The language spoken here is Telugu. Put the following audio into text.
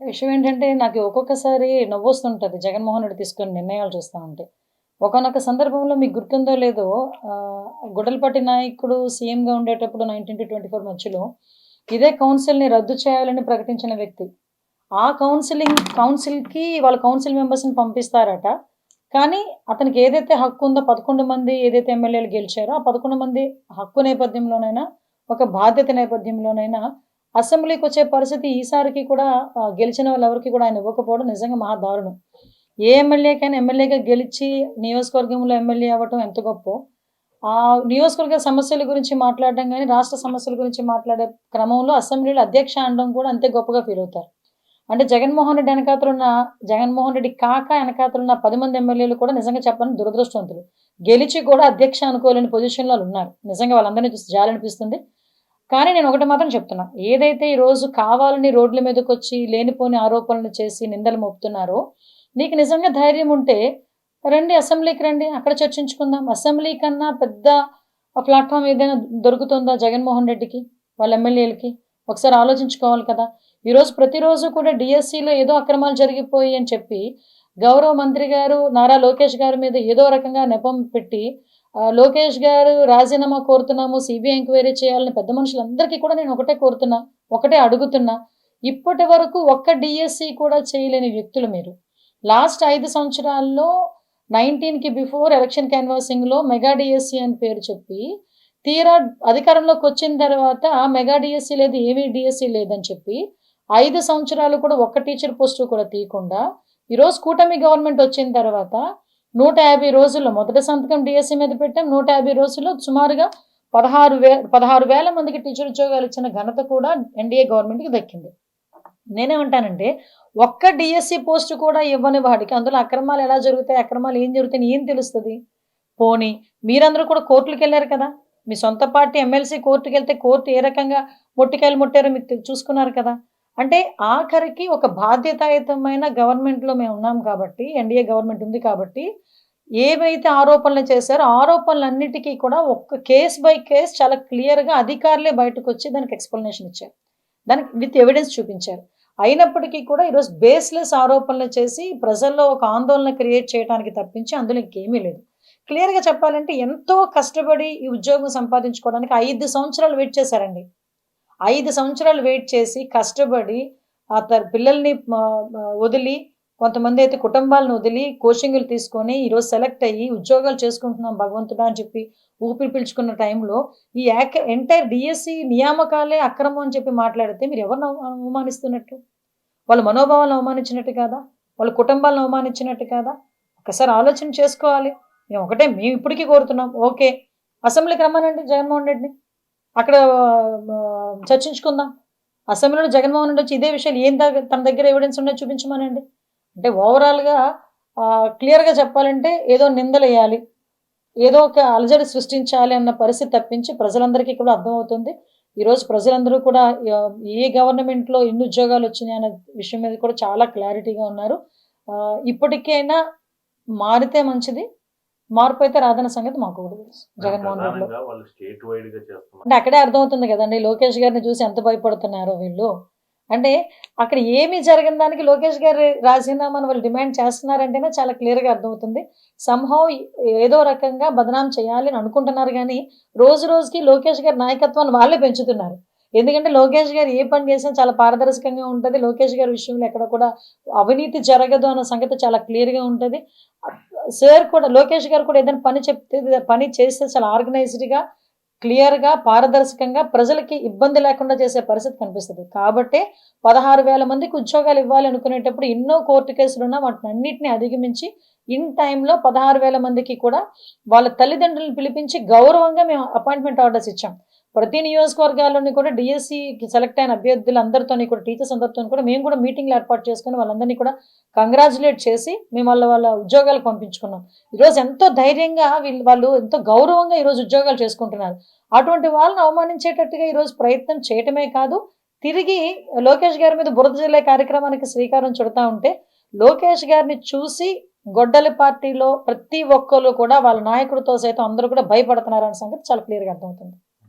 విషయం ఏంటంటే, నాకు ఒక్కొక్కసారి నవ్వొస్తుంటది జగన్మోహన్ రెడ్డి తీసుకున్న నిర్ణయాలు చూస్తా ఉంటే. ఒకానొక సందర్భంలో మీకు గుర్తుందో లేదో గుడలపట్టి నాయకుడు సీఎంగా ఉండేటప్పుడు 19-24 మధ్యలో ఇదే కౌన్సిల్‌ని రద్దు చేయాలని ప్రకటించిన వ్యక్తి. ఆ కౌన్సిల్‌కి వాళ్ళ కౌన్సిల్ మెంబర్స్‌ని పంపిస్తారట. కానీ అతనికి ఏదైతే హక్కుందో 11 మంది ఏదైతే ఎమ్మెల్యేలు గెలిచారో, ఆ 11 మంది హక్కు నేపథ్యంలోనైనా, ఒక బాధ్యత నేపథ్యంలోనైనా అసెంబ్లీకొచ్చే పరిస్థితి ఈసారికి కూడా గెలిచిన వాళ్ళెవరికీ కూడా ఆయన ఇవ్వకపోవడం నిజంగా మహా దారుణం. ఏ ఎమ్మెల్యేకైనా ఎమ్మెల్యేగా గెలిచి నియోజకవర్గంలో ఎమ్మెల్యే అవ్వటం ఎంత గొప్పో, ఆ నియోజకవర్గ సమస్యల గురించి మాట్లాడడం గాని, రాష్ట్ర సమస్యల గురించి మాట్లాడే క్రమంలో అసెంబ్లీలో అధ్యక్ష అనడం కూడా అంతే గొప్పగా ఫీలవుతారు. అంటే జగన్మోహన్ రెడ్డి కాక ఎనకాతలున్న 10 మంది ఎమ్మెల్యేలు కూడా నిజంగా చెప్పాలంటే దురదృష్టవంతులు. గెలిచి కూడా అధ్యక్ష అనుకోలేని పొజిషన్‌లో ఆళ్ళున్నారు. నిజంగా వాళ్ళందరిని చూసి జాలనిపిస్తుంది. కానీ నేను ఒకటి మాత్రం చెప్తున్నా. ఏదైతే ఈరోజు కావాలని రోడ్ల మీదకొచ్చి లేనిపోని ఆరోపణలు చేసి నిందలు మోపుతున్నారో, నీకు నిజంగా ధైర్యం ఉంటే రండి అసెంబ్లీకి రండి. అక్కడ చర్చించుకుందాం. అసెంబ్లీ కన్నా పెద్ద ప్లాట్‌ఫార్మ్ ఏదైనా దొరుకుతుందా జగన్మోహన్ రెడ్డికి? వాళ్ళ ఎమ్మెల్యేలకి? ఒకసారి ఆలోచించుకోవాలి కదా! ప్రతిరోజు కూడా డీఎస్సీలో ఏదో అక్రమాలు జరిగిపోయాయి అని చెప్పి, గౌరవ మంత్రి గారు నారా లోకేష్ గారి మీద ఏదో రకంగా నెపం పెట్టి లోకేష్ గారు రాజీనామా కోరుతున్నాము. సీబీఐ ఎంక్వైరీ చేయాలని పెద్ద మనుషులందరికీ కూడా నేను ఒకటే కోరుతున్నా. ఒకటే అడుగుతున్నా. ఇప్పటి వరకు ఒక్క డీఎస్సీ కూడా చేయలేని వ్యక్తులు మీరు. లాస్ట్ 5 సంవత్సరాల్లో 19కి బిఫోర్ ఎలక్షన్ క్యాన్వాసింగ్‌లో మెగా డీఎస్సీ అని పేరు చెప్పి, తీరా అధికారంలోకొచ్చిన తర్వాత మెగా డీఎస్సీ లేదు, ఏమీ డీఎస్సీ లేదని చెప్పి 5 సంవత్సరాలు కూడా ఒక్క టీచర్ పోస్టు కూడా తీయకుండా, ఈరోజు కూటమి గవర్నమెంట్ వచ్చిన తర్వాత 150 రోజుల్లో మొదటి సంతకం డీఎస్సీ మీద పెట్టాం. 150 రోజుల్లో సుమారుగా 16,000 మందికి టీచర్ ఉద్యోగాలు ఇచ్చిన ఘనత కూడా ఎన్డీఏ గవర్నమెంట్‌కి దక్కింది. నేనేమంటానంటే, ఒక్క డీఎస్సీ పోస్ట్ కూడా ఇవ్వని వాడికి అందులో అక్రమాలు ఎలా జరుగుతాయి? అక్రమాలు ఏం జరుగుతాయని ఏం తెలుస్తది? పోనీ మీరందరూ కూడా కోర్టులకెళ్లారు కదా! మీ సొంత పార్టీ ఎమ్మెల్సీ కోర్టుకెళ్తే కోర్టు ఏ రకంగా మొట్టికాయలు ముట్టారో మీకు చూసుకున్నారు కదా! అంటే ఆఖరికి ఒక బాధ్యతాయుతమైన గవర్నమెంట్‌లో మేమున్నాం కాబట్టి, ఎన్డీఏ గవర్నమెంట్ ఉంది కాబట్టి, ఏవైతే ఆరోపణలు చేశారో ఆరోపణలన్నిటికీ కూడా ఒక్క కేస్ బై కేస్ చాలా క్లియర్‌గా అధికారులే బయటకొచ్చి దానికి ఎక్స్‌ప్లనేషన్ ఇచ్చారు. దానికి విత్ ఎవిడెన్స్ చూపించారు. అయినప్పటికీ కూడా ఈరోజు బేస్‌లెస్ ఆరోపణలు చేసి ప్రజల్లో ఒక ఆందోళన క్రియేట్ చేయడానికి తప్పించి అందులో ఇంకేమీ లేదు. క్లియర్‌గా చెప్పాలంటే ఎంతో కష్టపడి ఈ ఉద్యోగం సంపాదించుకోవడానికి 5 సంవత్సరాలు వెయిట్ చేశారండి. 5 సంవత్సరాలు వెయిట్ చేసి, కష్టపడి పిల్లల్ని వదిలి, కొంతమందైతే కుటుంబాలను వదిలి, కోచింగులు తీసుకొని, ఈరోజు సెలెక్ట్ అయ్యి, ఉద్యోగాలు చేసుకుంటున్నాం భగవంతుడా అని చెప్పి ఊపిరి పీల్చుకున్న టైంలో, ఈ ఎంటైర్ డీఎస్సీ నియామకాలే అక్రమం అని చెప్పి మాట్లాడితే మీరు ఎవరిని అవమానిస్తున్నట్టు? వాళ్ళ మనోభావాలను అవమానించినట్టు కాదా? వాళ్ళ కుటుంబాలను అవమానించినట్టు కాదా? ఒక్కసారి ఆలోచన చేసుకోవాలి. మేము ఇప్పటికి కోరుతున్నాం. ఓకే. అసెంబ్లీకి రమ్మనండి జగన్మోహన్ రెడ్డిని. అక్కడ చర్చించుకుందాం. అసెంబ్లీలో జగన్మోహన్ రెడ్డి వచ్చి ఇదే విషయాలు తన దగ్గర ఎవిడెన్స్ ఉన్నాయో చూపించమనండి. అంటే ఓవరాల్‌గా క్లియర్‌గా చెప్పాలంటే ఏదో నిందలేయాలి. ఏదో ఒక అలజడి సృష్టించాలి అన్న పరిస్థితి తప్పించి ప్రజలందరికీ కూడా అర్థమవుతుంది. ఈరోజు ప్రజలందరూ కూడా ఏ గవర్నమెంట్‌లో ఎన్ని ఉద్యోగాలొచ్చినాయి అనే విషయం మీద కూడా చాలా క్లారిటీగా ఉన్నారు. ఇప్పటికైనా మారితే మంచిది. మార్పయితే రాదన్న సంగతి మాకు కూడా తెలుసు. జగన్మోహన్ రెడ్డిలో. వాళ్ళు స్టేట్ వైడ్‌గా చేస్తున్నారు. అంటే అక్కడే అర్థమవుతుంది గదండీ! లోకేష్ గారిని చూసి ఎంత భయపడుతున్నారో వీళ్ళు. అంటే అక్కడ ఏమి జరగని దానికి లోకేష్ గారి రాజీనామాను వాళ్ళు డిమాండ్ చేస్తున్నారంటేనే చాలా క్లియర్‌గా అర్థమవుతుంది. సమ్‌హౌ ఏదో రకంగా బదనాం చేయాలి అని అనుకుంటున్నారు గానీ, రోజు రోజుకి లోకేష్ గారి నాయకత్వాన్ని వాళ్ళే పెంచుతున్నారు. ఎందుకంటే లోకేష్ గారు ఏ పని చేసినా చాలా పారదర్శకంగా ఉంటది. లోకేష్ గారి విషయంలో ఎక్కడ కూడా అవినీతి జరగదు అన్న సంగతి చాలా క్లియర్‌గా ఉంటది. లోకేష్ గారు కూడా ఏదైనా పని చేస్తే చాలా ఆర్గనైజ్డ్‌గా, క్లియర్‌గా, పారదర్శకంగా ప్రజలకి ఇబ్బంది లేకుండా చేసే పరిస్థితి కనిపిస్తది. కాబట్టే 16,000 మందికి ఉద్యోగాలు ఇవ్వాలి అనుకునేటప్పుడు ఎన్నో కోర్టు కేసులున్నా వాటినన్నిటిని అధిగమించి ఇన్ టైమ్‌లో 16,000 మందికి కూడా వాళ్ళ తల్లిదండ్రులను పిలిపించి గౌరవంగా మేము అపాయింట్‌మెంట్ ఆర్డర్స్ ఇచ్చాం. ప్రతి నియోజకవర్గాల్లోని కూడా డీఎస్సీకి సెలెక్ట్ అయిన అభ్యర్థులందరితోని కూడా టీచర్స్ అందరితోని కూడా మేము కూడా మీటింగ్‌లు ఏర్పాటు చేసుకొని వాళ్ళందరినీ కూడా కంగ్రాచ్యులేట్ చేసి మేము వాళ్ళ ఉద్యోగాలకు పంపించుకున్నాం. ఈరోజు ఎంతో ధైర్యంగా వాళ్ళు ఎంతో గౌరవంగా ఈరోజు ఉద్యోగాలు చేసుకుంటున్నారు. అటువంటి వాళ్ళని అవమానించేటట్టుగా ఈరోజు ప్రయత్నం చేయటమే కాదు, తిరిగి లోకేష్ గారి మీద బురద జల్లే కార్యక్రమానికి శ్రీకారం చుడతా ఉంటే, లోకేష్ గారిని చూసి గొడ్డలి పార్టీలో ప్రతి ఒక్కళ్ళు కూడా వాళ్ళ నాయకుడితో సైతం అందరూ కూడా భయపడుతున్నారన్న సంగతి చాలా క్లియర్‌గా అర్థమవుతుంది.